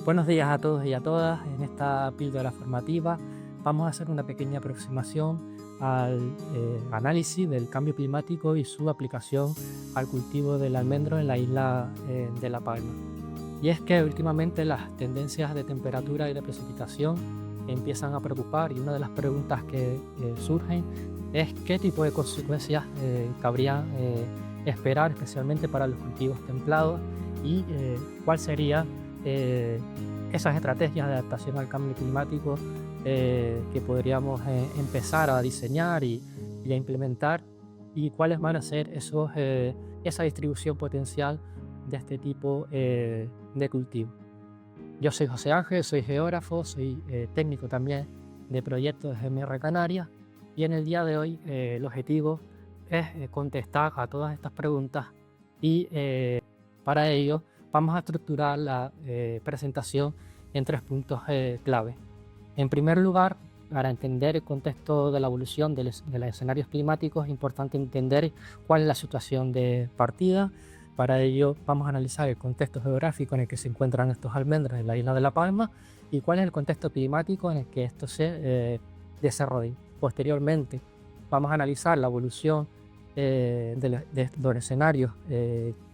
Buenos días a todos y a todas. En esta píldora formativa vamos a hacer una pequeña aproximación al análisis del cambio climático y su aplicación al cultivo del almendro en la isla de La Palma. Y es que últimamente las tendencias de temperatura y de precipitación empiezan a preocupar, y una de las preguntas que surgen es qué tipo de consecuencias cabría esperar, especialmente para los cultivos templados, y cuál sería eh, esas estrategias de adaptación al cambio climático que podríamos empezar a diseñar y a implementar, y cuáles van a ser esa distribución potencial de este tipo de cultivo. Yo soy José Ángel, soy geógrafo, soy técnico también de proyectos de GMR Canarias, y en el día de hoy el objetivo es contestar a todas estas preguntas, y para ello vamos a estructurar la presentación en tres puntos clave. En primer lugar, para entender el contexto de la evolución de los escenarios climáticos, es importante entender cuál es la situación de partida. Para ello, vamos a analizar el contexto geográfico en el que se encuentran estos almendros en la isla de La Palma y cuál es el contexto climático en el que esto se desarrolla. Posteriormente, vamos a analizar la evolución de los escenarios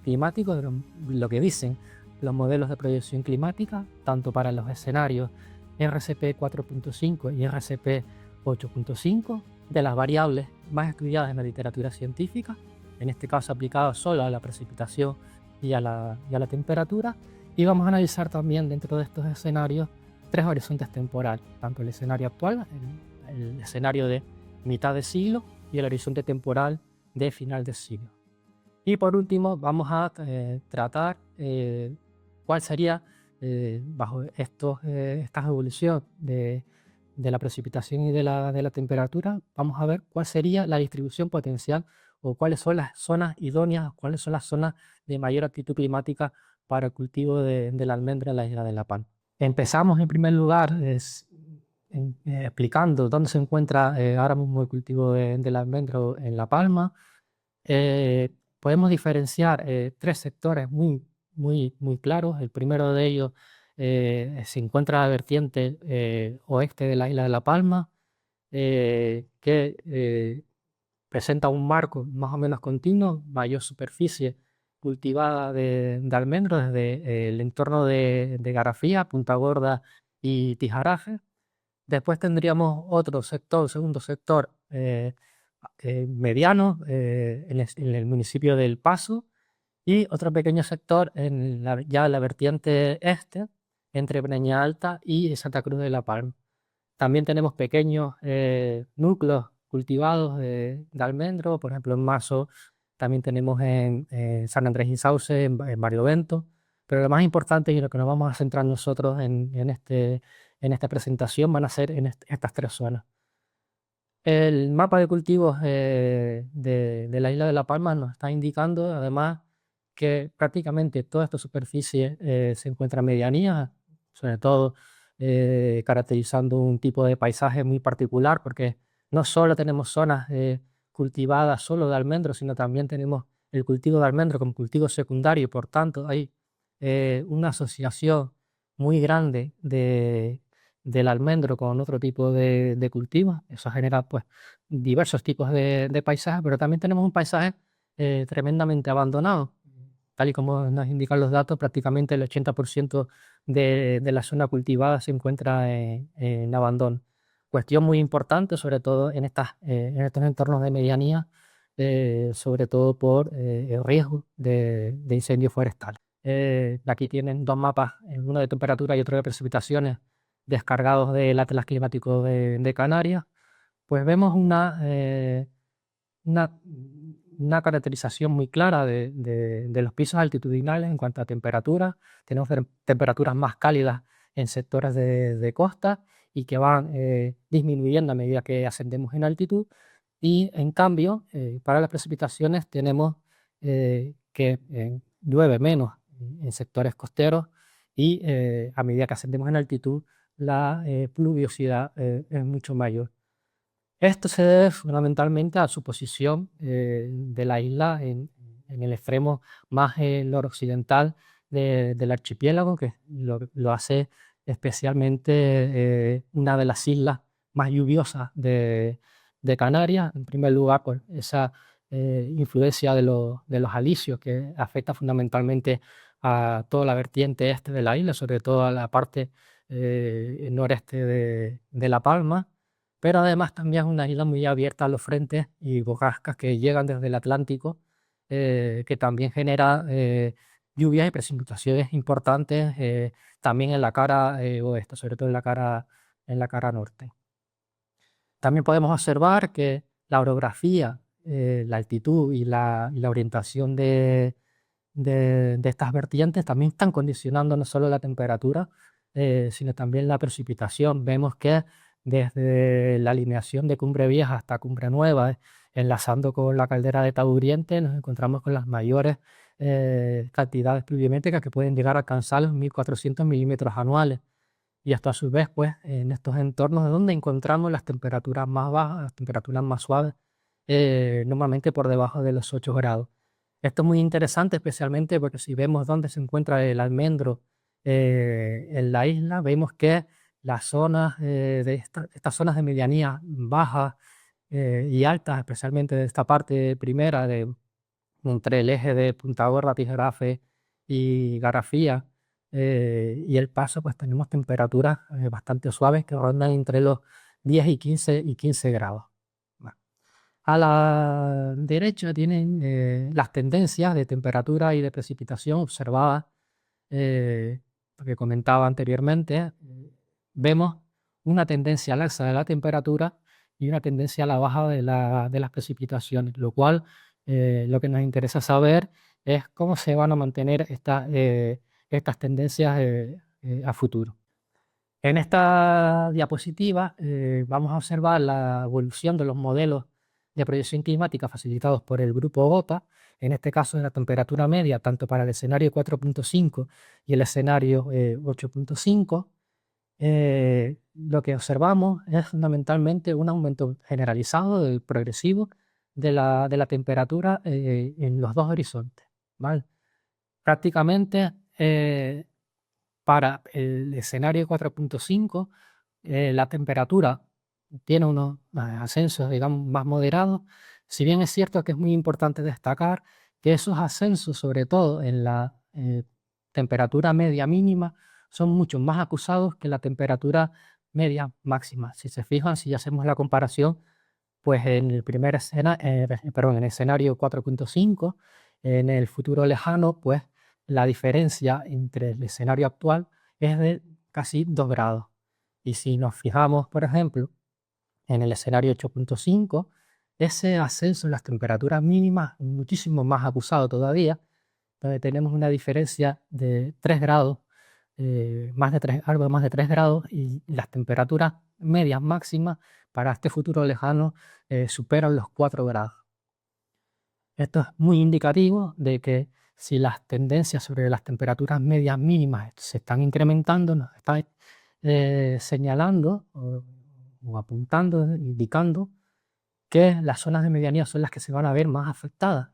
climáticos, de lo que dicen los modelos de proyección climática, tanto para los escenarios RCP 4.5 y RCP 8.5, de las variables más estudiadas en la literatura científica, en este caso aplicadas solo a la precipitación y a la temperatura. Y vamos a analizar también dentro de estos escenarios tres horizontes temporales, tanto el escenario actual, el escenario de mitad de siglo, y el horizonte temporal de final de siglo. Y por último, vamos a tratar cuál sería, bajo estas evoluciones de la precipitación y de la temperatura, vamos a ver cuál sería la distribución potencial, o cuáles son las zonas idóneas, cuáles son las zonas de mayor aptitud climática para el cultivo del almendro en la isla de La Palma. Empezamos en primer lugar explicando dónde se encuentra ahora mismo el cultivo del almendro en La Palma. Podemos diferenciar tres sectores muy claros. El primero de ellos se encuentra en la vertiente oeste de la isla de La Palma, que presenta un marco más o menos continuo, mayor superficie cultivada de almendros desde el entorno de Garafía, Punta Gorda y Tijaraje. Después tendríamos otro sector, segundo sector mediano, en el municipio del Paso, y otro pequeño sector ya en la vertiente este, entre Breña Alta y Santa Cruz de la Palma. También tenemos pequeños núcleos cultivados de almendro, por ejemplo en Mazo, también tenemos en San Andrés y Sauce, en Barlovento. Pero lo más importante, y lo que nos vamos a centrar nosotros en esta presentación, van a ser en estas tres zonas. El mapa de cultivos de la isla de La Palma nos está indicando además que prácticamente toda esta superficie se encuentra en medianía, sobre todo caracterizando un tipo de paisaje muy particular, porque no solo tenemos zonas cultivadas solo de almendros, sino también tenemos el cultivo de almendro como cultivo secundario, y por tanto hay una asociación muy grande del almendro con otro tipo de cultivos. Eso genera pues diversos tipos de paisajes, pero también tenemos un paisaje tremendamente abandonado. Tal y como nos indican los datos, prácticamente el 80% de la zona cultivada se encuentra en abandono. Cuestión muy importante, sobre todo en estos entornos de medianía, sobre todo por el riesgo de incendio forestal. Aquí tienen dos mapas, uno de temperatura y otro de precipitaciones, descargados del Atlas Climático de Canarias. Pues vemos una, una caracterización muy clara de los pisos altitudinales en cuanto a temperatura. Tenemos temperaturas más cálidas en sectores de costa, y que van disminuyendo a medida que ascendemos en altitud. Y en cambio, para las precipitaciones tenemos que llueve menos en sectores costeros, y a medida que ascendemos en altitud la pluviosidad es mucho mayor. Esto se debe fundamentalmente a su posición de la isla en el extremo más noroccidental del archipiélago, que lo hace especialmente una de las islas más lluviosas de Canarias. En primer lugar, por esa influencia de los alisios que afecta fundamentalmente a toda la vertiente este de la isla, sobre todo a la parte noreste de La Palma, pero además también es una isla muy abierta a los frentes y borrascas que llegan desde el Atlántico, que también genera lluvias y precipitaciones importantes también en la cara oeste, sobre todo en la cara norte. También podemos observar que la orografía, la altitud y la orientación de estas vertientes también están condicionando no solo la temperatura, sino también la precipitación. Vemos que desde la alineación de Cumbre Vieja hasta Cumbre Nueva, enlazando con la caldera de Taburiente, nos encontramos con las mayores cantidades pluviométricas que pueden llegar a alcanzar los 1.400 milímetros anuales. Y esto a su vez, pues, en estos entornos es donde encontramos las temperaturas más bajas, las temperaturas más suaves, normalmente por debajo de los 8 grados. Esto es muy interesante, especialmente porque si vemos dónde se encuentra el almendro en la isla, vemos que las zonas estas zonas de medianía bajas y altas, especialmente de esta parte primera, entre el eje de Punta Gorda, Tijerafe y Garafía, y El Paso, pues tenemos temperaturas bastante suaves que rondan entre los 10 y 15 grados. Bueno, a la derecha tienen las tendencias de temperatura y de precipitación observadas, que comentaba anteriormente. Vemos una tendencia al alza de la temperatura y una tendencia a la baja de las precipitaciones, lo cual lo que nos interesa saber es cómo se van a mantener estas tendencias a futuro. En esta diapositiva vamos a observar la evolución de los modelos de proyección climática facilitados por el grupo GOTA, en este caso de la temperatura media, tanto para el escenario 4.5 y el escenario 8.5. Lo que observamos es fundamentalmente un aumento generalizado, progresivo, de la temperatura en los dos horizontes, ¿vale? Prácticamente para el escenario 4.5 la temperatura tiene unos ascensos, digamos, más moderados. Si bien es cierto que es muy importante destacar que esos ascensos, sobre todo en la temperatura media mínima, son mucho más acusados que la temperatura media máxima. Si se fijan, si hacemos la comparación, pues en el en el escenario 4.5, en el futuro lejano, pues la diferencia entre el escenario actual es de casi 2 grados. Y si nos fijamos, por ejemplo, en el escenario 8.5, ese ascenso en las temperaturas mínimas es muchísimo más acusado todavía, donde tenemos una diferencia de 3 grados, algo más de 3 grados, y las temperaturas medias máximas para este futuro lejano superan los 4 grados. Esto es muy indicativo de que si las tendencias sobre las temperaturas medias mínimas se están incrementando, nos está señalando o apuntando, indicando que las zonas de medianía son las que se van a ver más afectadas.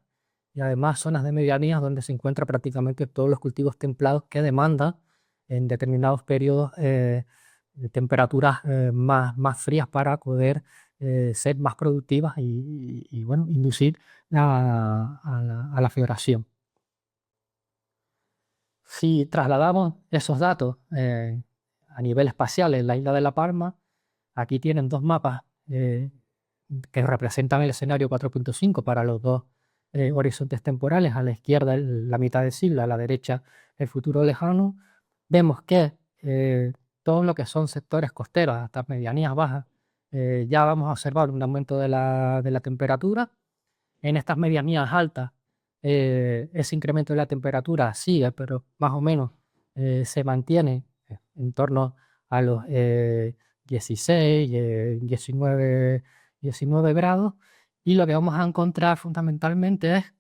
Y además zonas de medianía donde se encuentran prácticamente todos los cultivos templados que demandan en determinados periodos de temperaturas más frías para poder ser más productivas y, bueno, inducir a la floración. Si trasladamos esos datos a nivel espacial en la isla de La Palma, aquí tienen dos mapas que representan el escenario 4.5 para los dos horizontes temporales. A la izquierda la mitad del siglo, a la derecha el futuro lejano. Vemos que todo lo que son sectores costeros hasta medianías bajas, ya vamos a observar un aumento de la temperatura. En estas medianías altas, ese incremento de la temperatura sigue, pero más o menos se mantiene en torno a los 16, 19 grados. Y lo que vamos a encontrar fundamentalmente es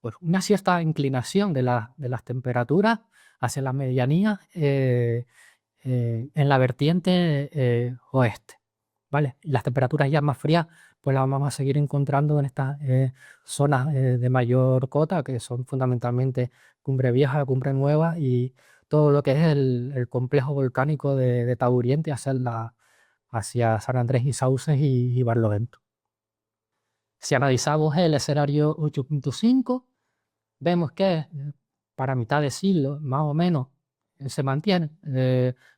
pues, una cierta inclinación de las temperaturas hacia la medianía en la vertiente oeste, ¿vale? Y las temperaturas ya más frías pues la vamos a seguir encontrando en estas zonas de mayor cota, que son fundamentalmente Cumbre Vieja, Cumbre Nueva y todo lo que es el complejo volcánico de Taburiente hacia San Andrés y Sauces y Barlovento. Si analizamos el escenario 8.5, vemos que para mitad de siglo, más o menos, se mantiene.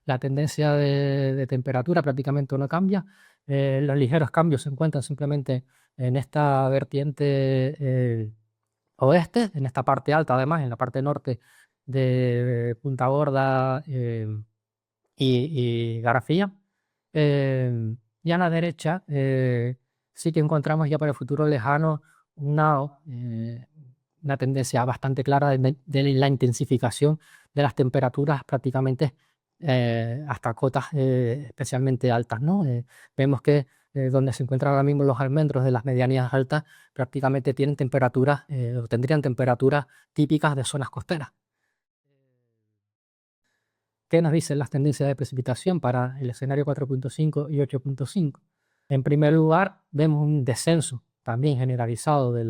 La tendencia de temperatura prácticamente no cambia. Los ligeros cambios se encuentran simplemente en esta vertiente oeste, en esta parte alta, además, en la parte norte de Punta Gorda y Garafía. Y a la derecha sí que encontramos ya para el futuro lejano una, eh, una tendencia bastante clara de la intensificación de las temperaturas prácticamente hasta cotas especialmente altas, ¿no? Vemos que donde se encuentran ahora mismo los almendros de las medianías altas prácticamente tienen temperaturas o tendrían temperaturas típicas de zonas costeras. ¿Qué nos dicen las tendencias de precipitación para el escenario 4.5 y 8.5? En primer lugar, vemos un descenso también generalizado de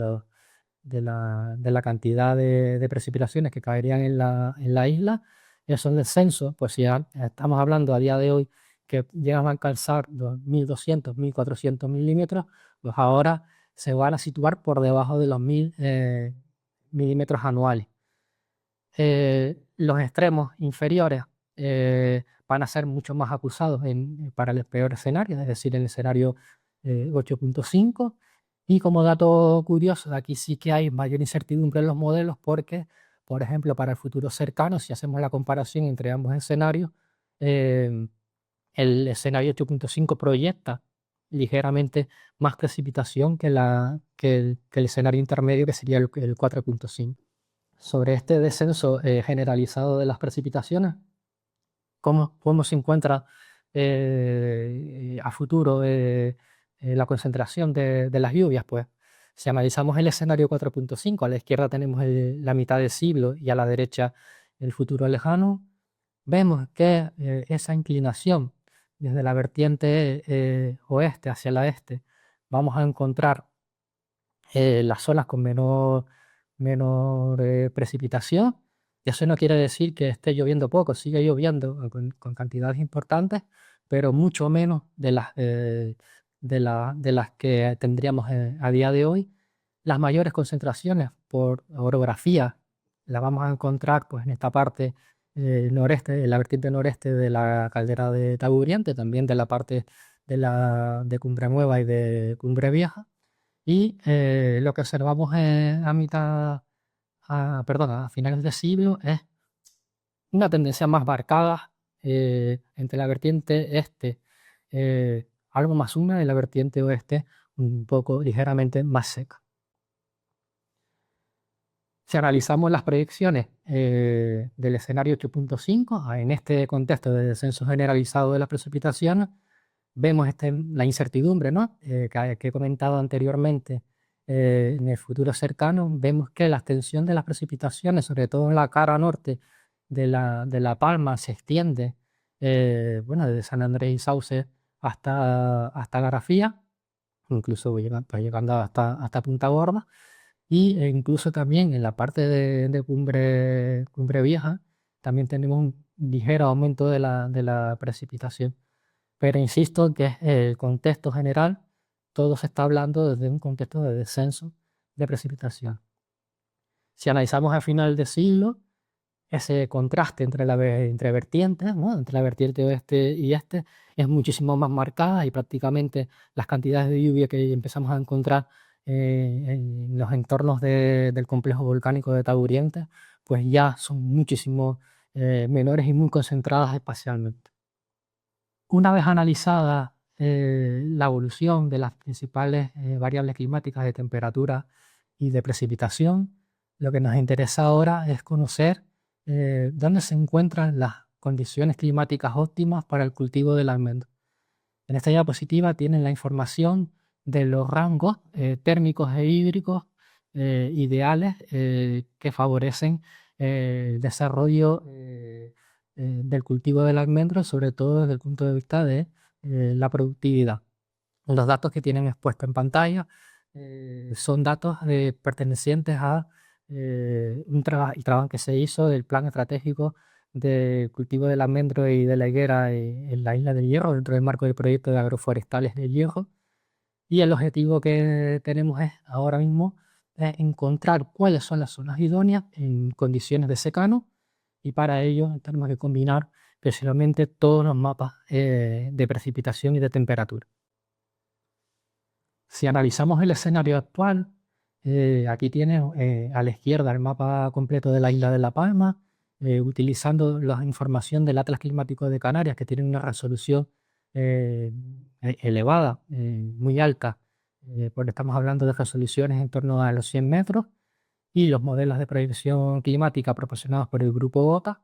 la cantidad de precipitaciones que caerían en la isla. Esos descensos, pues ya estamos hablando a día de hoy que llegan a alcanzar los 1.200, 1.400 milímetros, pues ahora se van a situar por debajo de los 1.000 milímetros anuales. Los extremos inferiores van a ser mucho más acusados para el peor escenario, es decir, el escenario 8.5. Y como dato curioso, aquí sí que hay mayor incertidumbre en los modelos porque, por ejemplo, para el futuro cercano, si hacemos la comparación entre ambos escenarios, eh, el escenario 8.5 proyecta ligeramente más precipitación que el escenario intermedio, que sería el 4.5. Sobre este descenso generalizado de las precipitaciones, ¿cómo se encuentra a futuro la concentración de las lluvias? Pues si analizamos el escenario 4.5, a la izquierda tenemos la mitad del siglo y a la derecha el futuro lejano, vemos que esa inclinación desde la vertiente oeste hacia la este, vamos a encontrar las zonas con menor precipitación. Y eso no quiere decir que esté lloviendo poco, sigue lloviendo con cantidades importantes, pero mucho menos de las que tendríamos a día de hoy. Las mayores concentraciones por orografía las vamos a encontrar pues, en esta parte noreste, en la vertiente noreste de la caldera de Taburiente, también de la parte de Cumbre Nueva y de Cumbre Vieja. Y lo que observamos a finales de siglo es una tendencia más marcada entre la vertiente este, algo más húmeda, y la vertiente oeste un poco ligeramente más seca. Si analizamos las proyecciones del escenario 8.5, en este contexto de descenso generalizado de las precipitaciones, vemos la incertidumbre, ¿no? Que he comentado anteriormente. En el futuro cercano vemos que la extensión de las precipitaciones, sobre todo en la cara norte de La Palma, se extiende, bueno, desde San Andrés y Sauce hasta Garafía, incluso llegando hasta Punta Gorda, y incluso también en la parte de Cumbre Vieja, también tenemos un ligero aumento de la precipitación. Pero insisto que el contexto general, todo se está hablando desde un contexto de descenso de precipitación. Si analizamos a final de siglo, ese contraste entre vertientes, ¿no? Entre la vertiente oeste y este, es muchísimo más marcada, y prácticamente las cantidades de lluvia que empezamos a encontrar en los entornos del complejo volcánico de Taburiente, pues ya son muchísimo menores y muy concentradas espacialmente. Una vez analizada la evolución de las principales variables climáticas de temperatura y de precipitación, lo que nos interesa ahora es conocer dónde se encuentran las condiciones climáticas óptimas para el cultivo del almendro. En esta diapositiva tienen la información de los rangos térmicos e hídricos ideales que favorecen el desarrollo del cultivo del almendro, sobre todo desde el punto de vista de la productividad. Los datos que tienen expuestos en pantalla son datos pertenecientes a el trabajo que se hizo del plan estratégico de cultivo del almendro y de la higuera en la isla del Hierro, dentro del marco del proyecto de agroforestales del Hierro. Y el objetivo que tenemos es ahora mismo encontrar cuáles son las zonas idóneas en condiciones de secano, y para ello tenemos que combinar precisamente todos los mapas de precipitación y de temperatura. Si analizamos el escenario actual, aquí tienes a la izquierda el mapa completo de la isla de La Palma, utilizando la información del Atlas Climático de Canarias, que tiene una resolución elevada, muy alta, porque estamos hablando de resoluciones en torno a los 100 metros, y los modelos de proyección climática proporcionados por el grupo GOTA,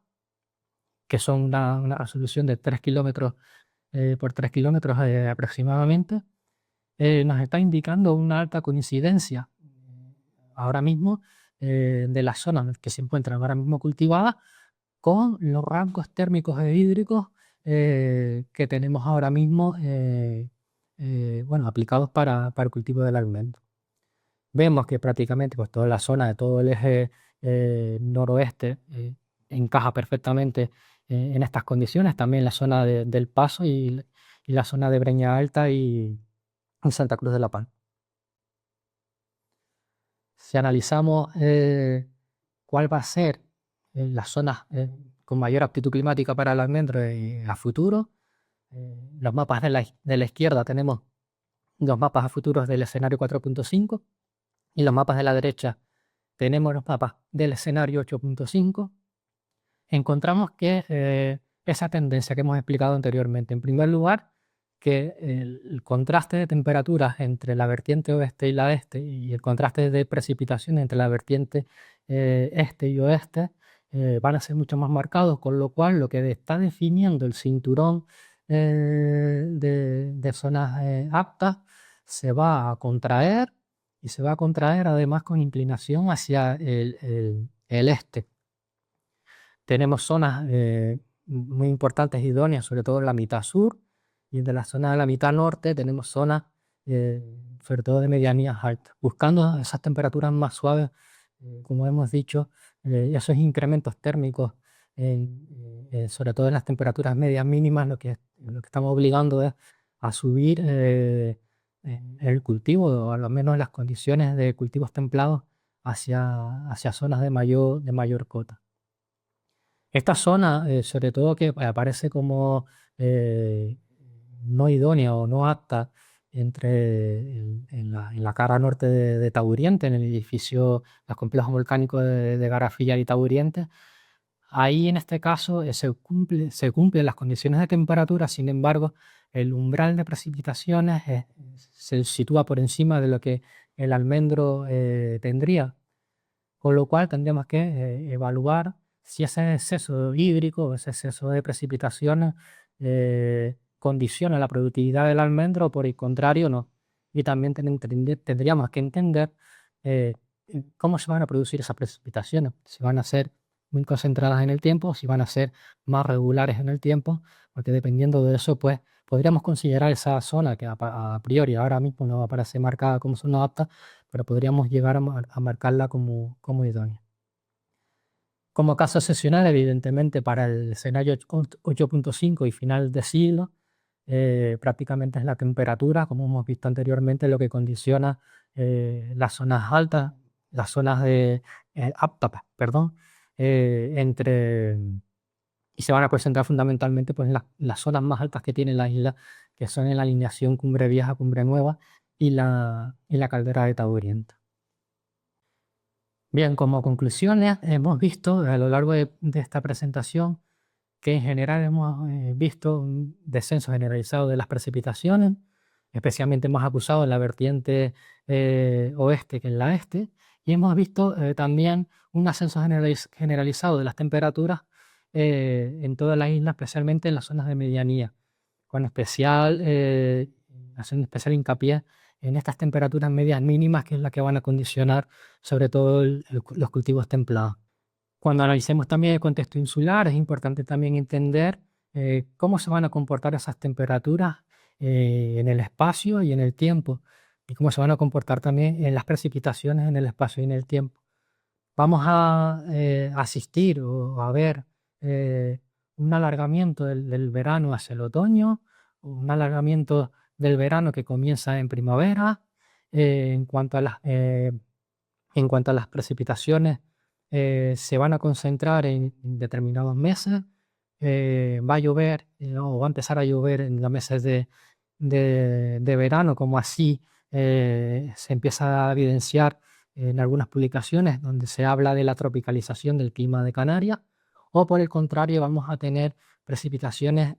que son una resolución de 3 kilómetros por 3 kilómetros aproximadamente. Nos está indicando una alta coincidencia ahora mismo de las zonas que se encuentran ahora mismo cultivadas con los rangos térmicos e hídricos que tenemos ahora mismo bueno, aplicados para el cultivo del alimento. Vemos que prácticamente pues, toda la zona de todo el eje noroeste encaja perfectamente en estas condiciones, también la zona del Paso y la zona de Breña Alta y Santa Cruz de la Palma. Si analizamos cuál va a ser las zonas con mayor aptitud climática para el almendro a futuro, los mapas de la izquierda tenemos los mapas a futuros del escenario 4.5 y los mapas de la derecha tenemos los mapas del escenario 8.5. Encontramos que esa tendencia que hemos explicado anteriormente, en primer lugar, que el contraste de temperaturas entre la vertiente oeste y la este y el contraste de precipitación entre la vertiente este y oeste van a ser mucho más marcados, con lo cual lo que está definiendo el cinturón de zonas aptas se va a contraer, y se va a contraer además con inclinación hacia el este. Tenemos zonas muy importantes idóneas, sobre todo en la mitad sur, y de la zona de la mitad norte tenemos zonas, sobre todo de medianías altas, buscando esas temperaturas más suaves, como hemos dicho, esos incrementos térmicos, sobre todo en las temperaturas medias mínimas, lo que estamos obligando es a subir el cultivo, o al menos las condiciones de cultivos templados, hacia zonas de mayor cota. Esta zona, sobre todo que aparece como eh, no idónea o no apta en la cara norte de Tauriente, en el edificio, los complejos volcánicos de Garafía y Tauriente, ahí en este caso se cumplen las condiciones de temperatura. Sin embargo, el umbral de precipitaciones se sitúa por encima de lo que el almendro tendría, con lo cual tendríamos que evaluar si ese exceso hídrico, ese exceso de precipitaciones condiciona la productividad del almendro, o por el contrario no. Y también tendríamos que entender cómo se van a producir esas precipitaciones, si van a ser muy concentradas en el tiempo, si van a ser más regulares en el tiempo, porque dependiendo de eso, pues podríamos considerar esa zona que a priori ahora mismo no aparece marcada como zona apta, pero podríamos llegar a marcarla como idónea. Como caso excepcional, evidentemente, para el escenario 8.5 y final de siglo, prácticamente es la temperatura, como hemos visto anteriormente, lo que condiciona las zonas altas, las zonas aptas, perdón, y se van a concentrar fundamentalmente pues, en las zonas más altas que tiene la isla, que son en la alineación Cumbre Vieja, Cumbre Nueva y la caldera de Taurienta. Bien, como conclusiones, hemos visto a lo largo de esta presentación que en general hemos visto un descenso generalizado de las precipitaciones, especialmente más acusado en la vertiente oeste que en la este, y hemos visto también un ascenso generalizado de las temperaturas en toda la isla, especialmente en las zonas de medianía, haciendo especial hincapié en estas temperaturas medias mínimas, que es la que van a condicionar sobre todo los cultivos templados. Cuando analicemos también el contexto insular, es importante también entender cómo se van a comportar esas temperaturas en el espacio y en el tiempo, y cómo se van a comportar también en las precipitaciones en el espacio y en el tiempo. Vamos a asistir o a ver eh, un alargamiento del verano hacia el otoño, un alargamiento del verano que comienza en primavera. En cuanto a las precipitaciones, se van a concentrar en determinados meses. Va a llover o va a empezar a llover en los meses de verano, como así se empieza a evidenciar en algunas publicaciones donde se habla de la tropicalización del clima de Canarias, o por el contrario vamos a tener precipitaciones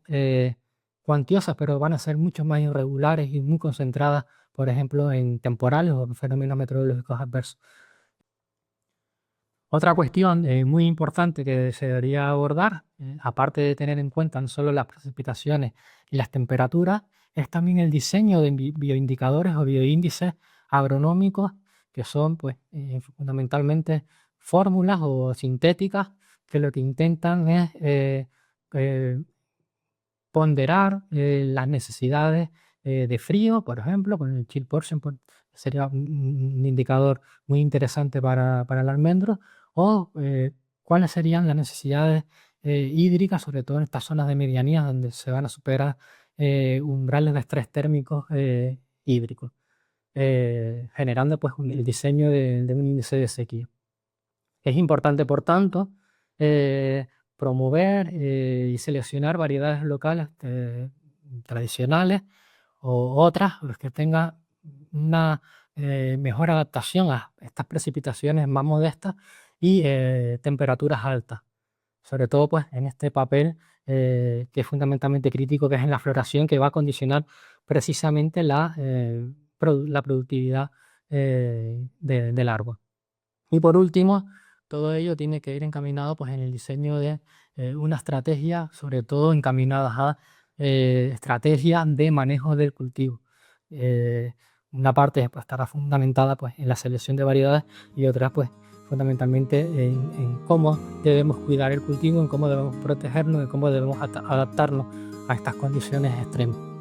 cuantiosas, pero van a ser mucho más irregulares y muy concentradas, por ejemplo, en temporales o fenómenos meteorológicos adversos. Otra cuestión muy importante que se debería abordar, aparte de tener en cuenta no solo las precipitaciones y las temperaturas, es también el diseño de bioindicadores o bioíndices agronómicos, que son pues, fundamentalmente fórmulas o sintéticas que lo que intentan es eh, ponderar las necesidades de frío, por ejemplo, con el chill portion sería un indicador muy interesante para el almendro, o cuáles serían las necesidades hídricas, sobre todo en estas zonas de medianía donde se van a superar umbrales de estrés térmicos hídricos, generando pues el diseño de un índice de sequía. Es importante, por tanto, promover y seleccionar variedades locales tradicionales o otras pues, que tengan una mejor adaptación a estas precipitaciones más modestas y temperaturas altas. Sobre todo pues, en este papel que es fundamentalmente crítico, que es en la floración, que va a condicionar precisamente la productividad del árbol. Y por último, todo ello tiene que ir encaminado pues, en el diseño de una estrategia, sobre todo encaminadas a estrategias de manejo del cultivo. Eh, una parte pues, estará fundamentada pues, en la selección de variedades y otra pues, fundamentalmente en cómo debemos cuidar el cultivo, en cómo debemos protegernos, en cómo debemos adaptarnos a estas condiciones extremas.